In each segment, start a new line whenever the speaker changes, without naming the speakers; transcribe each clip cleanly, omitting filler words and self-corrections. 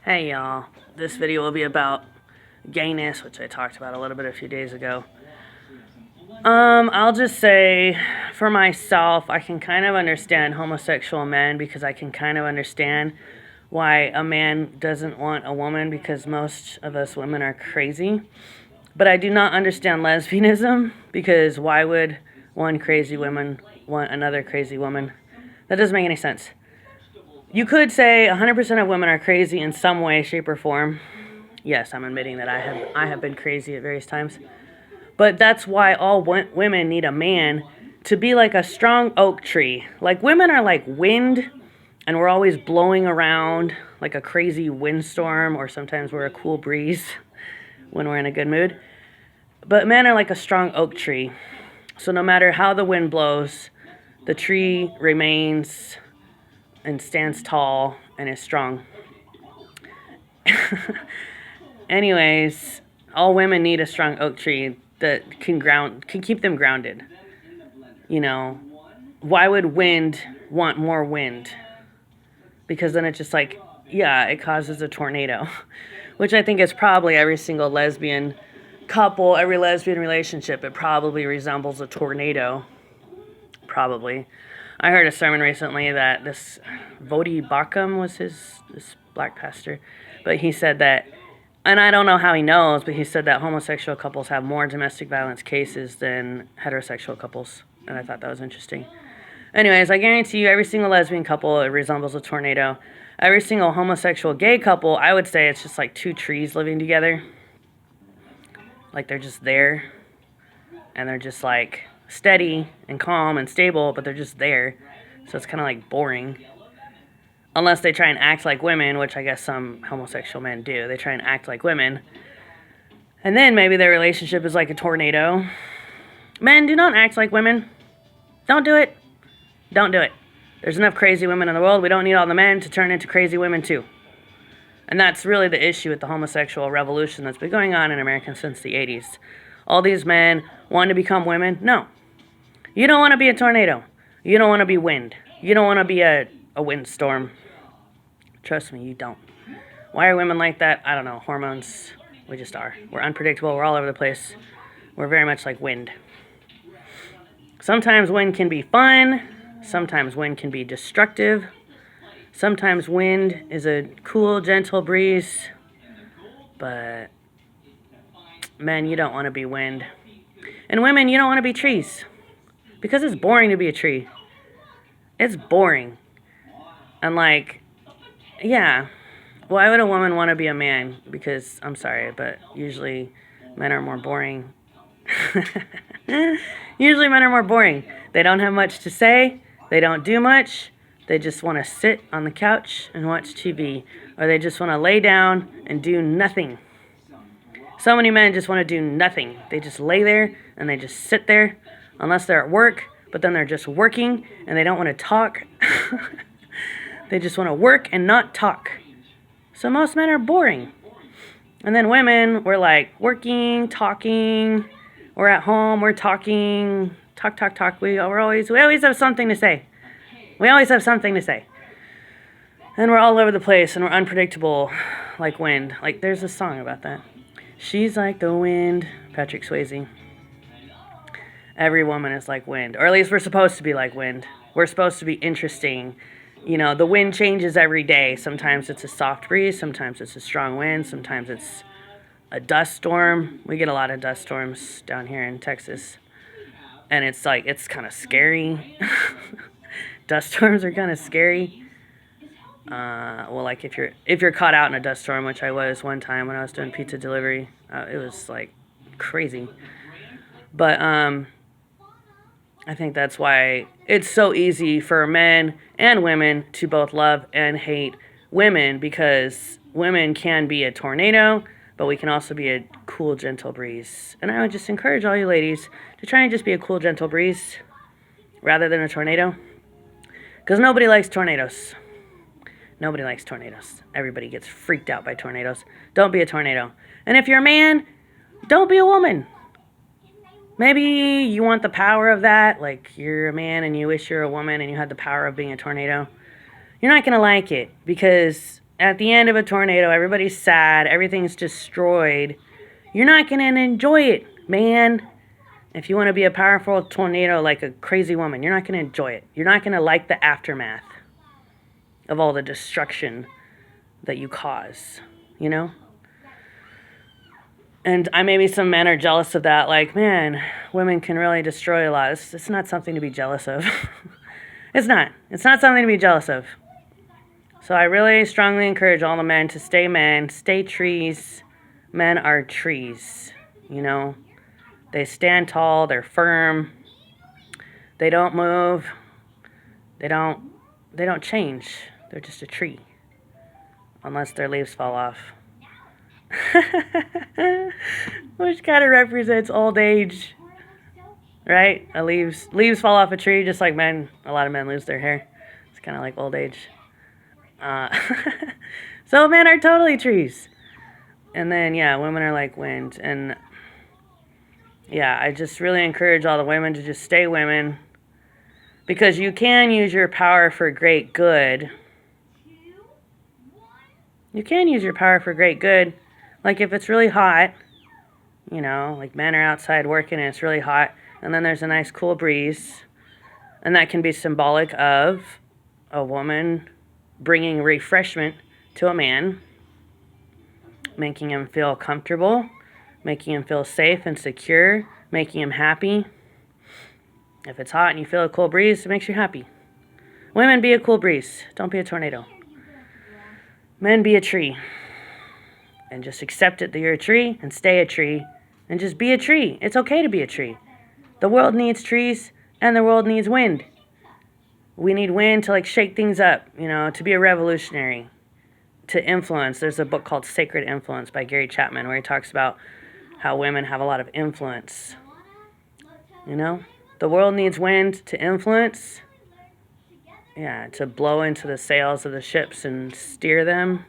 Hey y'all, this video will be about gayness, which I talked about a little bit a few days ago. I'll just say, for myself, I can kind of understand homosexual men because I can kind of understand why a man doesn't want a woman because most of us women are crazy. But I do not understand lesbianism because why would one crazy woman want another crazy woman? That doesn't make any sense. You could say 100% of women are crazy in some way, shape, or form. Yes, I'm admitting that I have been crazy at various times. But that's why all women need a man to be like a strong oak tree. Like, women are like wind, and we're always blowing around like a crazy windstorm, or sometimes we're a cool breeze when we're in a good mood. But men are like a strong oak tree. So no matter how the wind blows, the tree remains and stands tall and is strong. Anyways, all women need a strong oak tree that can keep them grounded. You know, why would wind want more wind? Because then it's just like, yeah, it causes a tornado, which I think is probably every single lesbian couple, every lesbian relationship. It probably resembles a tornado. Probably. I heard a sermon recently that this Vodi Bakum was this black pastor, but he said that, and I don't know how he knows, but he said that homosexual couples have more domestic violence cases than heterosexual couples, and I thought that was interesting. Anyways, I guarantee you every single lesbian couple, it resembles a tornado. Every single homosexual gay couple, I would say it's just like two trees living together. Like they're just there, and they're just like steady and calm and stable, but they're just there. So it's kind of like boring. Unless they try and act like women, which I guess some homosexual men do. They try and act like women. And then maybe their relationship is like a tornado. Men, do not act like women. Don't do it. Don't do it. There's enough crazy women in the world. We don't need all the men to turn into crazy women too. And that's really the issue with the homosexual revolution that's been going on in America since the 80s. All these men want to become women. No. You don't want to be a tornado. You don't want to be wind. You don't want to be a windstorm. Trust me, you don't. Why are women like that? I don't know. Hormones. We just are. We're unpredictable. We're all over the place. We're very much like wind. Sometimes wind can be fun. Sometimes wind can be destructive. Sometimes wind is a cool, gentle breeze. But, men, you don't want to be wind. And women, you don't want to be trees. Because it's boring to be a tree. It's boring. And like, yeah. Why would a woman want to be a man? Because, I'm sorry, but usually men are more boring. Usually men are more boring. They don't have much to say. They don't do much. They just want to sit on the couch and watch TV. Or they just want to lay down and do nothing. So many men just want to do nothing. They just lay there and they just sit there. Unless they're at work, but then they're just working and they don't want to talk. They just want to work and not talk. So most men are boring. And then women, we're like working, talking. We're at home, we're talking. Talk. We always have something to say. We always have something to say. And we're all over the place and we're unpredictable like wind. Like there's a song about that. She's like the wind, Patrick Swayze. Every woman is like wind. Or at least we're supposed to be like wind. We're supposed to be interesting. You know, the wind changes every day. Sometimes it's a soft breeze. Sometimes it's a strong wind. Sometimes it's a dust storm. We get a lot of dust storms down here in Texas. And it's like, it's kind of scary. Dust storms are kind of scary. Well, like if you're caught out in a dust storm, which I was one time when I was doing pizza delivery, it was like crazy. But I think that's why it's so easy for men and women to both love and hate women, because women can be a tornado, but we can also be a cool, gentle breeze. And I would just encourage all you ladies to try and just be a cool, gentle breeze rather than a tornado. Because nobody likes tornadoes. Nobody likes tornadoes. Everybody gets freaked out by tornadoes. Don't be a tornado. And if you're a man, don't be a woman. Maybe you want the power of that, like you're a man and you wish you're a woman and you had the power of being a tornado. You're not going to like it because at the end of a tornado, everybody's sad, everything's destroyed. You're not going to enjoy it, man. If you want to be a powerful tornado like a crazy woman, you're not going to enjoy it. You're not going to like the aftermath of all the destruction that you cause, you know? And maybe some men are jealous of that, like, man, women can really destroy a lot. It's not something to be jealous of. It's not. It's not something to be jealous of. So I really strongly encourage all the men to stay men, stay trees. Men are trees, you know? They stand tall, they're firm. They don't move. They don't change. They're just a tree. Unless their leaves fall off. Which kind of represents old age, right? Leaves fall off a tree, just like men. A lot of men lose their hair. It's kind of like old age. So men are totally trees. And then, yeah, women are like wind. And, yeah, I just really encourage all the women to just stay women. Because you can use your power for great good. You can use your power for great good. Like if it's really hot, you know, like men are outside working and it's really hot, and then there's a nice cool breeze, and that can be symbolic of a woman bringing refreshment to a man, making him feel comfortable, making him feel safe and secure, making him happy. If it's hot and you feel a cool breeze, it makes you happy. Women, be a cool breeze. Don't be a tornado. Men, be a tree. And just accept it that you're a tree and stay a tree and just be a tree. It's okay to be a tree. The world needs trees and the world needs wind. We need wind to like shake things up, you know, to be a revolutionary, to influence. There's a book called Sacred Influence by Gary Chapman where he talks about how women have a lot of influence. You know, the world needs wind to influence. Yeah, to blow into the sails of the ships and steer them,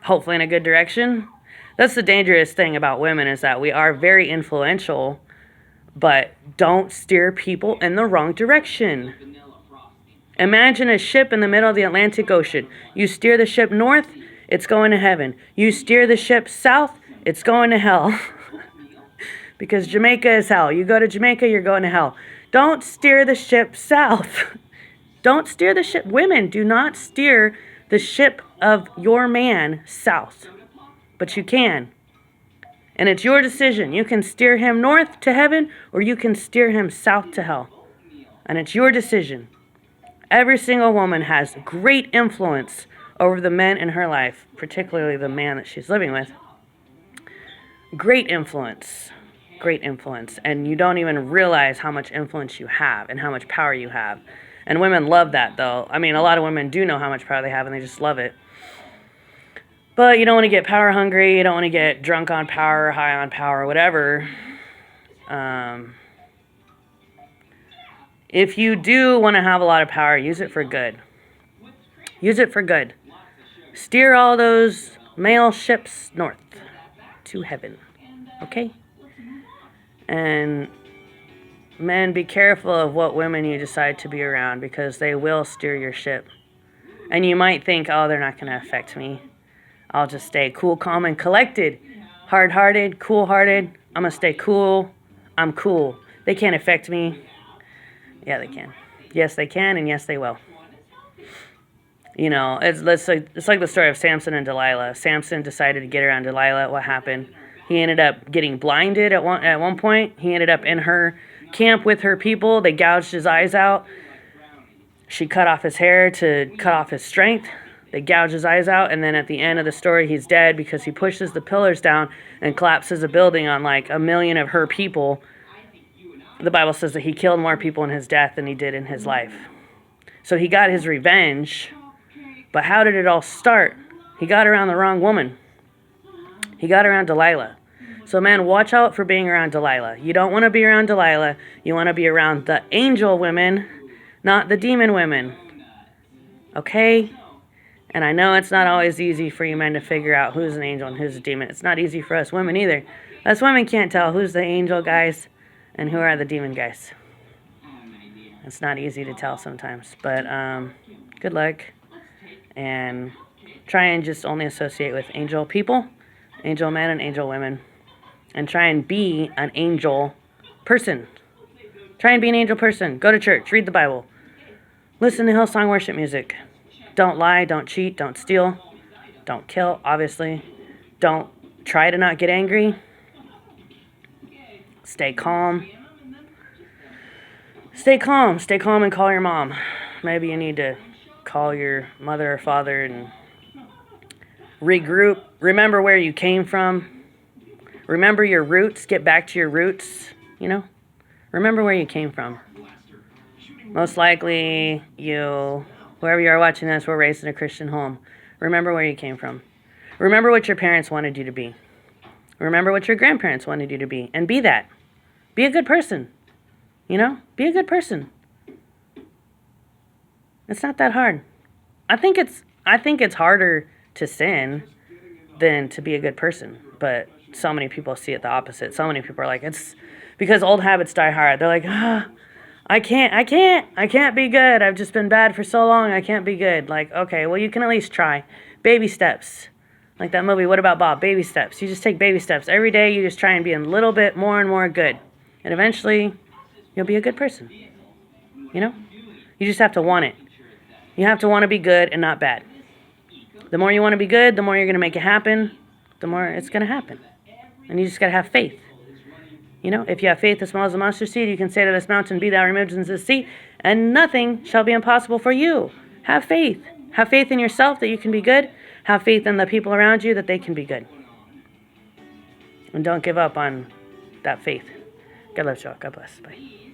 hopefully in a good direction. That's the dangerous thing about women, is that we are very influential, but don't steer people in the wrong direction. Imagine a ship in the middle of the Atlantic Ocean. You steer the ship north, it's going to heaven. You steer the ship south, it's going to hell. Because Jamaica is hell. You go to Jamaica, you're going to hell. Don't steer the ship south. Don't steer the ship. Women, do not steer the ship of your man south. But you can. And it's your decision. You can steer him north to heaven, or you can steer him south to hell. And it's your decision. Every single woman has great influence over the men in her life, particularly the man that she's living with. Great influence. Great influence. And you don't even realize how much influence you have and how much power you have. And women love that, though. I mean, a lot of women do know how much power they have, and they just love it. But you don't want to get power hungry. You don't want to get drunk on power, high on power, whatever. If you do want to have a lot of power, use it for good. Use it for good. Steer all those male ships north to heaven. Okay? And men, be careful of what women you decide to be around, because they will steer your ship. And you might think, oh, they're not going to affect me. I'll just stay cool, calm, and collected. Hard-hearted, cool-hearted. I'm going to stay cool. I'm cool. They can't affect me. Yeah, they can. Yes, they can, and yes, they will. You know, it's like the story of Samson and Delilah. Samson decided to get around Delilah. What happened? He ended up getting blinded at one point. He ended up in her camp with her people. They gouged his eyes out. She cut off his hair to cut off his strength. They gouge his eyes out, and then at the end of the story, he's dead because he pushes the pillars down and collapses a building on like 1 million of her people. The Bible says that he killed more people in his death than he did in his life. So he got his revenge. But how did it all start? He got around the wrong woman. He got around Delilah. So man, watch out for being around Delilah. You don't want to be around Delilah. You want to be around the angel women, not the demon women. Okay? And I know it's not always easy for you men to figure out who's an angel and who's a demon. It's not easy for us women either. Us women can't tell who's the angel guys and who are the demon guys. It's not easy to tell sometimes. But good luck. And try and just only associate with angel people, angel men and angel women, and try and be an angel person. Try and be an angel person. Go to church. Read the Bible. Listen to Hillsong worship music. Don't lie. Don't cheat. Don't steal. Don't kill, obviously. Don't try to not get angry. Stay calm. Stay calm. Stay calm and call your mom. Maybe you need to call your mother or father and regroup. Remember where you came from. Remember your roots. Get back to your roots, Remember where you came from. Most likely whoever you are watching this, were raised in a Christian home. Remember where you came from. Remember what your parents wanted you to be. Remember what your grandparents wanted you to be. And be that. Be a good person. Be a good person. It's not that hard. I think it's harder to sin than to be a good person. But so many people see it the opposite. So many people are like, it's because old habits die hard. They're like, I can't be good. I've just been bad for so long. I can't be good. Like, okay, well, you can at least try. Baby steps. Like that movie, What About Bob? Baby steps. You just take baby steps. Every day you just try and be a little bit more and more good. And eventually, you'll be a good person. You just have to want it. You have to want to be good and not bad. The more you want to be good, the more you're going to make it happen, the more it's going to happen. And you just got to have faith. If you have faith as small as a mustard seed, you can say to this mountain, be thou removed into the sea, and nothing shall be impossible for you. Have faith. Have faith in yourself that you can be good. Have faith in the people around you that they can be good. And don't give up on that faith. God loves you all. God bless. Bye.